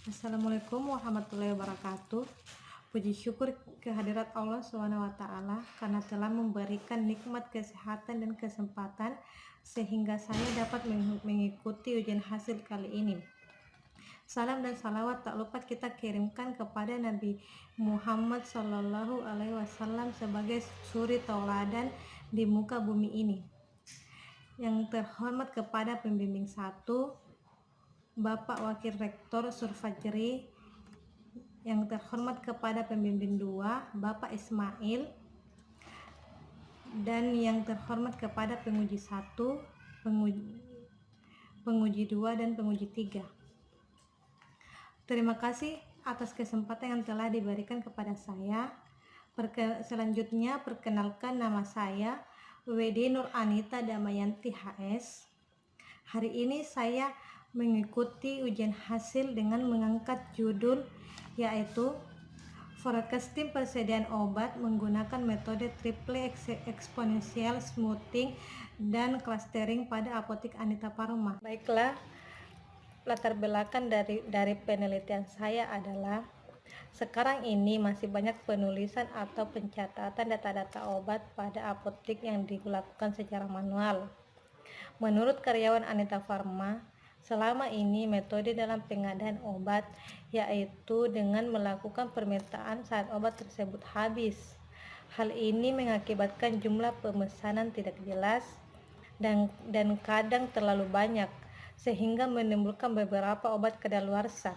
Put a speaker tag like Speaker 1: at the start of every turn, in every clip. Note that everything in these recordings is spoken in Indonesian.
Speaker 1: Assalamualaikum warahmatullahi wabarakatuh. Puji syukur kehadirat Allah SWT karena telah memberikan nikmat kesehatan dan kesempatan sehingga saya dapat mengikuti ujian hasil kali ini. Salam dan salawat tak lupa kita kirimkan kepada Nabi Muhammad SAW sebagai suri tauladan di muka bumi ini. Yang terhormat kepada pembimbing 1, Bapak Wakil Rektor Surfajri, yang terhormat kepada pembimbing 2, Bapak Ismail, dan yang terhormat kepada penguji 1, penguji 2, dan penguji 3. Terima kasih atas kesempatan yang telah diberikan kepada saya. Selanjutnya perkenalkan, nama saya WD Nur Anita Damayanti HS. Hari ini saya mengikuti ujian hasil dengan mengangkat judul yaitu forecasting persediaan obat menggunakan metode triple exponential smoothing dan clustering pada apotek Anita Pharma. Baiklah, latar belakang dari penelitian saya adalah sekarang ini masih banyak penulisan atau pencatatan data-data obat pada apotek yang dilakukan secara manual. Menurut karyawan Anita Pharma, selama ini metode dalam pengadaan obat yaitu dengan melakukan permintaan saat obat tersebut habis. Hal ini mengakibatkan jumlah pemesanan tidak jelas dan kadang terlalu banyak sehingga menimbulkan beberapa obat kadaluarsa.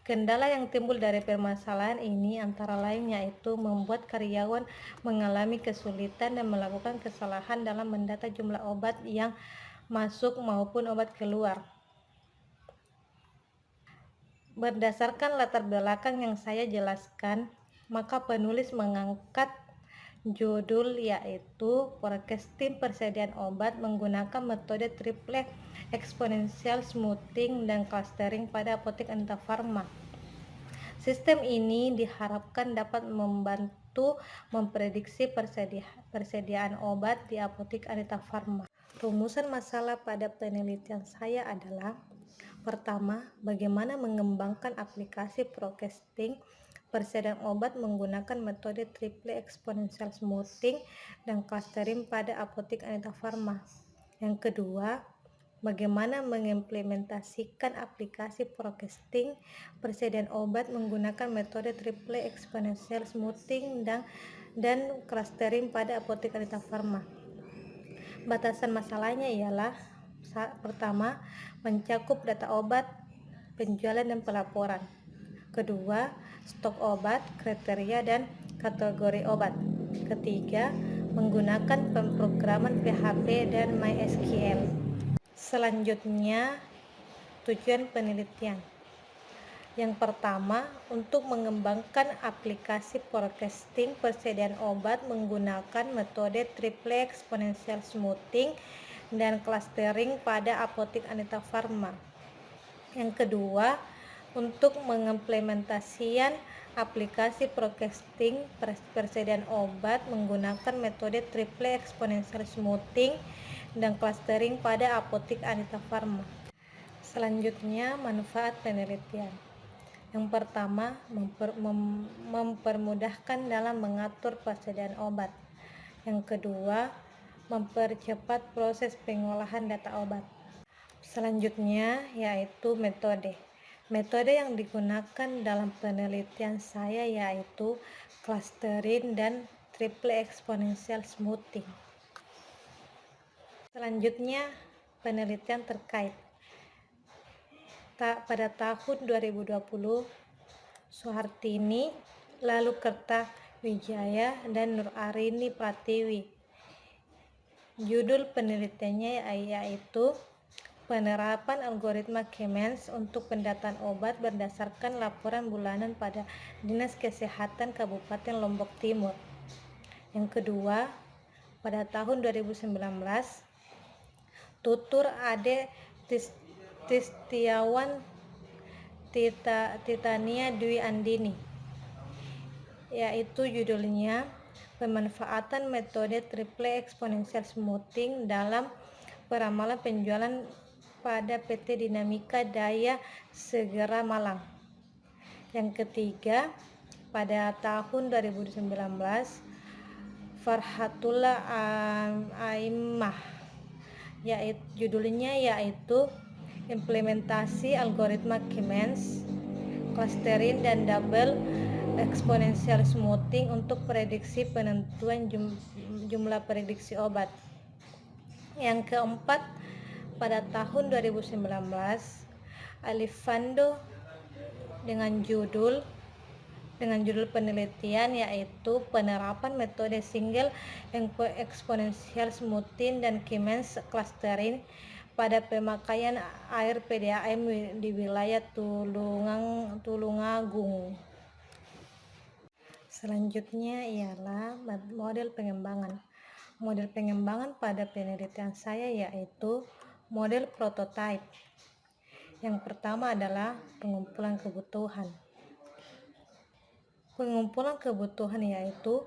Speaker 1: Kendala yang timbul dari permasalahan ini antara lain yaitu membuat karyawan mengalami kesulitan dan melakukan kesalahan dalam mendata jumlah obat yang masuk maupun obat keluar. Berdasarkan latar belakang yang saya jelaskan, maka penulis mengangkat judul yaitu forecasting persediaan obat menggunakan metode triple exponential smoothing dan clustering pada apotek Anita Pharma. Sistem ini diharapkan dapat membantu memprediksi persediaan obat di apotek Anita Pharma. Rumusan masalah pada penelitian saya adalah: pertama, bagaimana mengembangkan aplikasi forecasting persediaan obat menggunakan metode triple exponential smoothing dan clustering pada apotek Anita Pharma. Yang kedua, bagaimana mengimplementasikan aplikasi forecasting persediaan obat menggunakan metode triple exponential smoothing dan clustering pada apotek Anita Pharma. Batasan masalahnya ialah: pertama, mencakup data obat, penjualan dan pelaporan. Kedua, stok obat, kriteria dan kategori obat. Ketiga, menggunakan pemrograman PHP dan MySQL. Selanjutnya, tujuan penelitian. Yang pertama, untuk mengembangkan aplikasi forecasting persediaan obat menggunakan metode triple exponential smoothing dan clustering pada apotek Anita Pharma. Yang kedua, untuk mengimplementasikan aplikasi forecasting persediaan obat menggunakan metode triple exponential smoothing dan clustering pada apotek Anita Pharma. Selanjutnya, manfaat penelitian. Yang pertama, mempermudahkan dalam mengatur persediaan obat. Yang kedua, mempercepat proses pengolahan data obat. Selanjutnya yaitu metode. Metode yang digunakan dalam penelitian saya yaitu clustering dan triple exponential smoothing. Selanjutnya, penelitian terkait. Pada tahun 2020, Soehartini, lalu Kertawijaya, dan Nur Arini Pratiwi. Judul penelitiannya yaitu penerapan algoritma Kemens untuk pendataan obat berdasarkan laporan bulanan pada Dinas Kesehatan Kabupaten Lombok Timur. Yang kedua, pada tahun 2019, tutur Ade Tistiawan Titania Dwi Andini, yaitu judulnya pemanfaatan metode triple exponential smoothing dalam peramalan penjualan pada PT Dinamika Daya Segera Malang. Yang ketiga, pada tahun 2019, Farhatullah Aimah, judulnya yaitu implementasi algoritma Siemens, clustering dan double exponential smoothing untuk prediksi penentuan jumlah prediksi obat. Yang keempat, pada tahun 2019, Alifando dengan judul penelitian yaitu penerapan metode single exponential smoothing dan Siemens clustering pada pemakaian air PDAM di wilayah Tulungagung. Selanjutnya ialah model pengembangan. Model pengembangan pada penelitian saya yaitu model prototype. Yang pertama adalah pengumpulan kebutuhan. Pengumpulan kebutuhan yaitu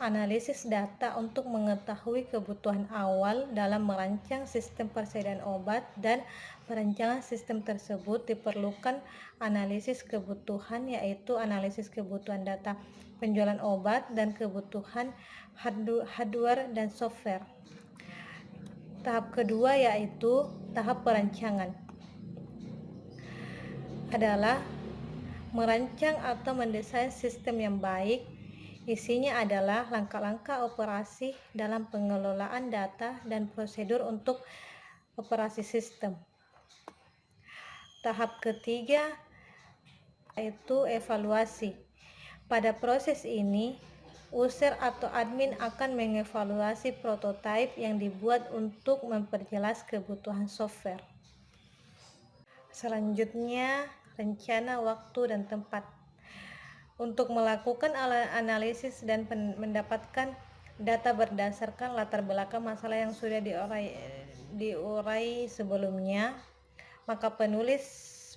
Speaker 1: analisis data untuk mengetahui kebutuhan awal dalam merancang sistem persediaan obat, dan perancangan sistem tersebut diperlukan analisis kebutuhan yaitu analisis kebutuhan data penjualan obat dan kebutuhan hardware dan software. Tahap kedua yaitu tahap perancangan adalah merancang atau mendesain sistem yang baik. Isinya adalah langkah-langkah operasi dalam pengelolaan data dan prosedur untuk operasi sistem. Tahap ketiga yaitu evaluasi. Pada proses ini, user atau admin akan mengevaluasi prototipe yang dibuat untuk memperjelas kebutuhan software. Selanjutnya, rencana waktu dan tempat. Untuk melakukan analisis dan mendapatkan data berdasarkan latar belakang masalah yang sudah diurai sebelumnya, maka penulis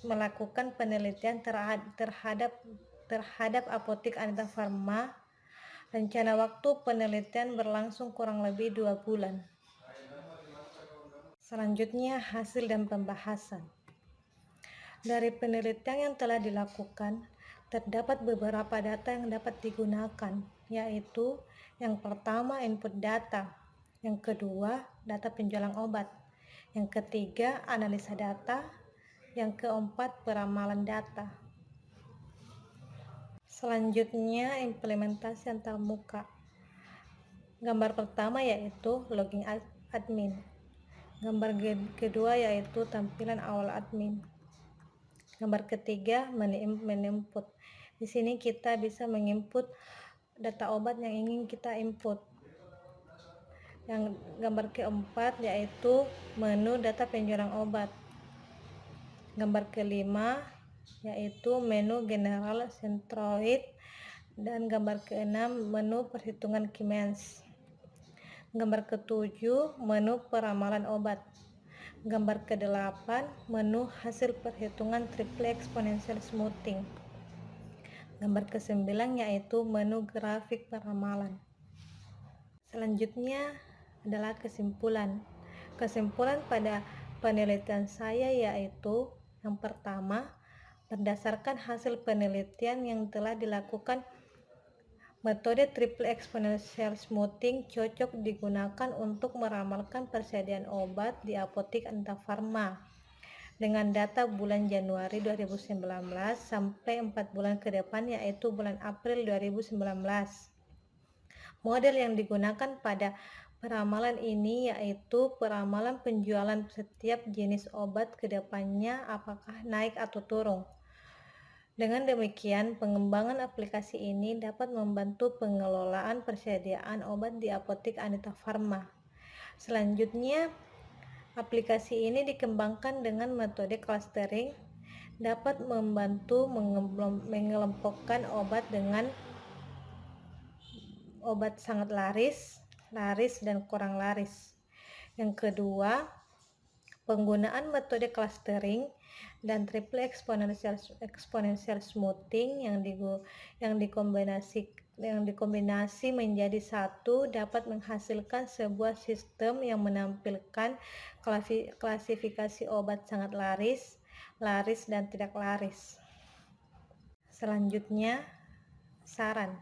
Speaker 1: melakukan penelitian terhadap apotek Anita Pharma. Rencana waktu penelitian berlangsung kurang lebih 2 bulan. Selanjutnya, hasil dan pembahasan. Dari penelitian yang telah dilakukan, terdapat beberapa data yang dapat digunakan, yaitu yang pertama input data, yang kedua data penjualan obat, yang ketiga analisa data, yang keempat peramalan data. Selanjutnya implementasi antarmuka. Gambar pertama yaitu login admin. Gambar kedua yaitu tampilan awal admin. Gambar ketiga menginput. Di sini kita bisa menginput data obat yang ingin kita input. Yang gambar keempat yaitu menu data penjualan obat. Gambar kelima yaitu menu general centroid, dan gambar keenam menu perhitungan Siemens. Gambar ketujuh menu peramalan obat. Gambar ke-8 menu hasil perhitungan triple exponential smoothing. Gambar ke-9 yaitu menu grafik peramalan. Selanjutnya adalah kesimpulan. Kesimpulan pada penelitian saya yaitu yang pertama, berdasarkan hasil penelitian yang telah dilakukan, metode triple exponential smoothing cocok digunakan untuk meramalkan persediaan obat di apotek Anita Pharma dengan data bulan Januari 2019 sampai 4 bulan ke depan yaitu bulan April 2019. Model yang digunakan pada peramalan ini yaitu peramalan penjualan setiap jenis obat ke depannya apakah naik atau turun. Dengan demikian, pengembangan aplikasi ini dapat membantu pengelolaan persediaan obat di apotek Anita Pharma. Selanjutnya, aplikasi ini dikembangkan dengan metode clustering, dapat membantu mengelompokkan obat dengan obat sangat laris dan kurang laris. Yang kedua, penggunaan metode clustering dan triple exponential smoothing yang yang dikombinasi menjadi satu dapat menghasilkan sebuah sistem yang menampilkan klasifikasi obat sangat laris, laris dan tidak laris. Selanjutnya, saran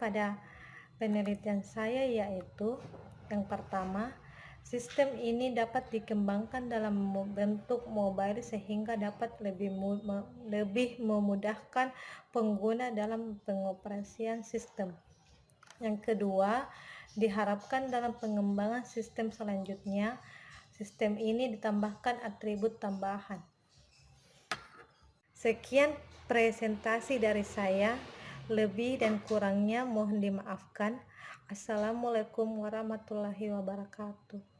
Speaker 1: pada penelitian saya yaitu yang pertama, sistem ini dapat dikembangkan dalam bentuk mobile sehingga dapat lebih memudahkan pengguna dalam pengoperasian sistem. Yang kedua, diharapkan dalam pengembangan sistem selanjutnya, sistem ini ditambahkan atribut tambahan. Sekian presentasi dari saya, lebih dan kurangnya mohon dimaafkan. Assalamualaikum warahmatullahi wabarakatuh.